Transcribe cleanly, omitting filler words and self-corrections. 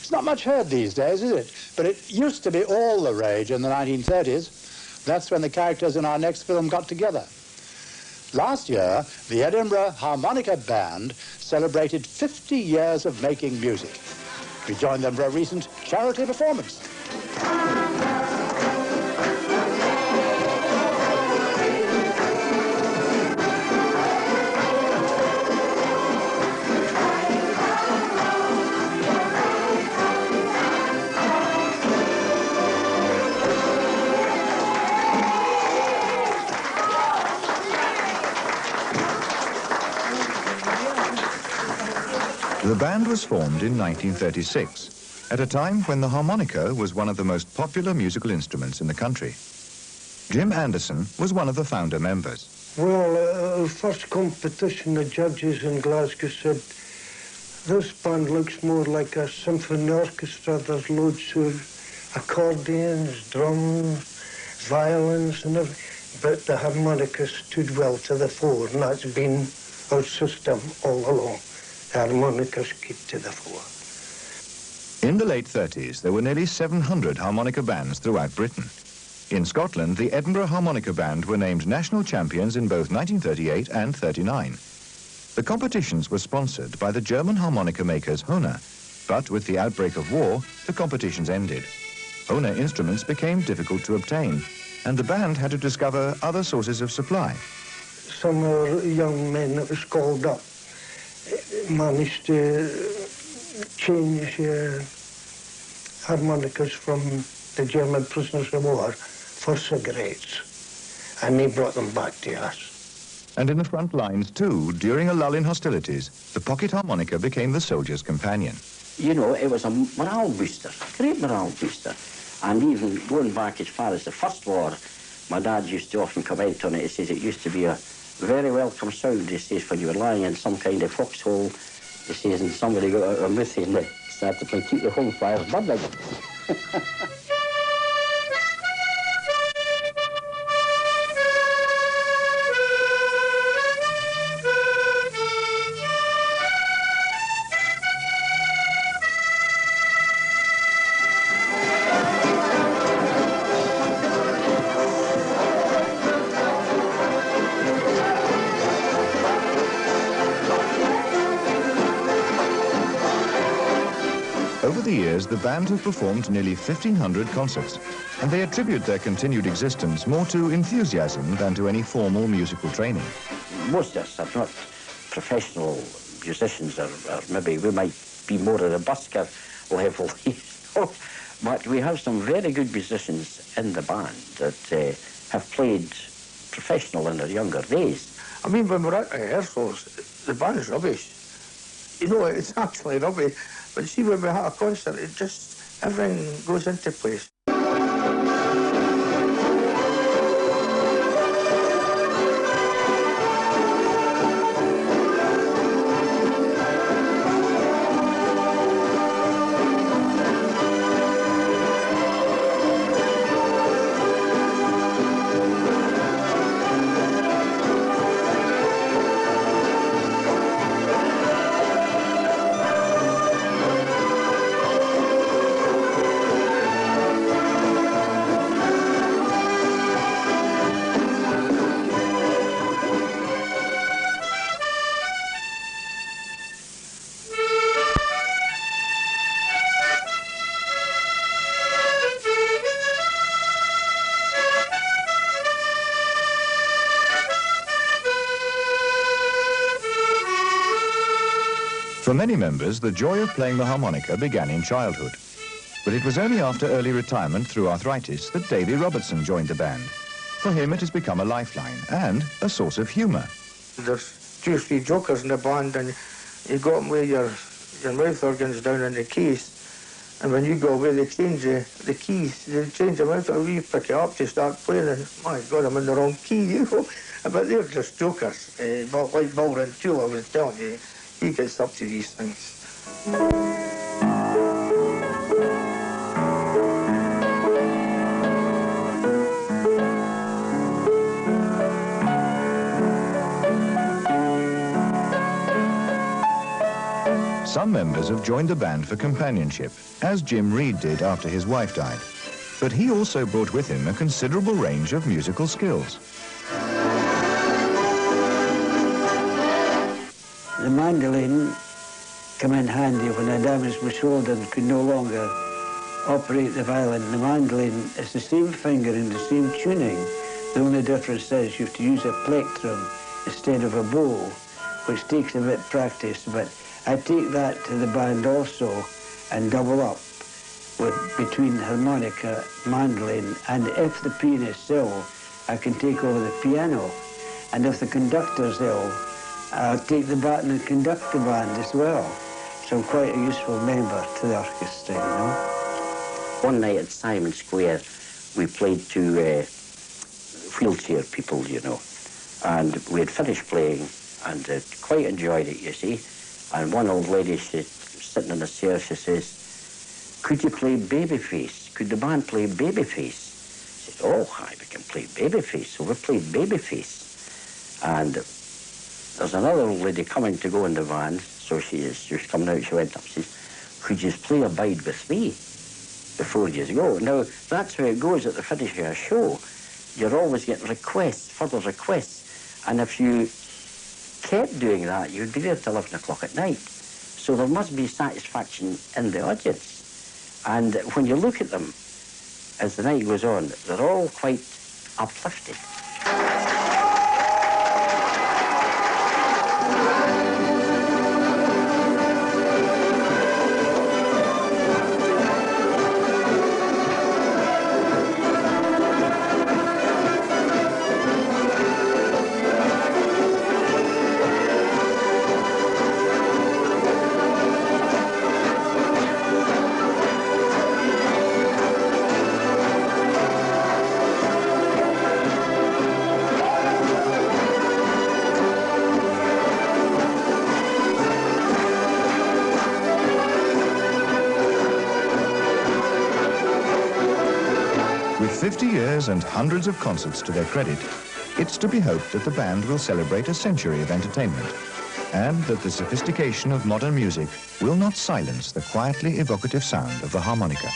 It's not much heard these days, is it? But it used to be all the rage in the 1930s. That's when the characters in our next film got together. Last year, the Edinburgh Harmonica Band celebrated 50 years of making music. We joined them for a recent charity performance. The band was formed in 1936, at a time when the harmonica was one of the most popular musical instruments in the country. Jim Anderson was one of the founder members. Well, first competition, the judges in Glasgow said, this band looks more like a symphony orchestra. There's loads of accordions, drums, violins and everything. But the harmonica stood well to the fore, and that's been our system all along. The harmonicas keep to the fore. In the late 30s, there were nearly 700 harmonica bands throughout Britain. In Scotland, the Edinburgh Harmonica Band were named national champions in both 1938 and 39. The competitions were sponsored by the German harmonica makers Hohner, but with the outbreak of war, the competitions ended. Hohner instruments became difficult to obtain, and the band had to discover other sources of supply. Some young men that was called up managed to change harmonicas from the German prisoners of war for cigarettes, and they brought them back to us. And in the front lines too, during a lull in hostilities, the pocket harmonica became the soldier's companion. You know, it was a morale booster, great morale booster. And even going back as far as the First War, my dad used to often comment on it. He says it used to be a very welcome sound, he says, when you were lying in some kind of foxhole, he says, and somebody got out a mouth and they started to play Keep the Home Fires Burning. Over the years, the band have performed nearly 1,500 concerts, and they attribute their continued existence more to enthusiasm than to any formal musical training. Most of us are not professional musicians, or maybe we might be more at a busker level, but we have some very good musicians in the band that have played professional in their younger days. I mean, when we're at rehearsals, the band is rubbish. You know, it's actually rubbish. But see, when we have a concert, it just, everything goes into place. For many members, the joy of playing the harmonica began in childhood. But it was only after early retirement through arthritis that Davy Robertson joined the band. For him, it has become a lifeline and a source of humour. There's 2 or 3 jokers in the band, and you got them with your mouth organs down in the keys. And when you go away, they change the keys. They change them out, or you pick it up to start playing, and my God, I'm in the wrong key, you know. But they're just jokers. But like Baldwin Toole, I was telling you, he gets up to these things. Some Some members have joined the band for companionship, as Jim Reed did after his wife died. But he also brought with him a considerable range of musical skills. The mandolin came in handy when I damaged my shoulder and could no longer operate the violin. The mandolin is the same finger and the same tuning. The only difference is you have to use a plectrum instead of a bow, which takes a bit of practice, but I take that to the band also and double up with between harmonica, mandolin, and if the pianist's ill, I can take over the piano, and if the conductor's ill, I'll take the baton and conduct the band as well. So I'm quite a useful member to the orchestra, you know. One night at Simon Square, we played to wheelchair people, you know, and we had finished playing and quite enjoyed it, you see. And one old lady, she's sitting in the chair, she says, "Could you play Babyface? Could the band play Babyface?" I said, "Oh, hi, we can play Babyface." So we played Babyface. And there's another old lady coming to go in the van, so she was coming out, she went up, she says, "Could you play Abide With Me before you go?" Now, that's how it goes at the finish of a show. You're always getting requests, further requests, and if you kept doing that, you'd be there till 11 o'clock at night. So there must be satisfaction in the audience. And when you look at them, as the night goes on, they're all quite uplifted. With 50 years and hundreds of concerts to their credit, it's to be hoped that the band will celebrate a century of entertainment, and that the sophistication of modern music will not silence the quietly evocative sound of the harmonica.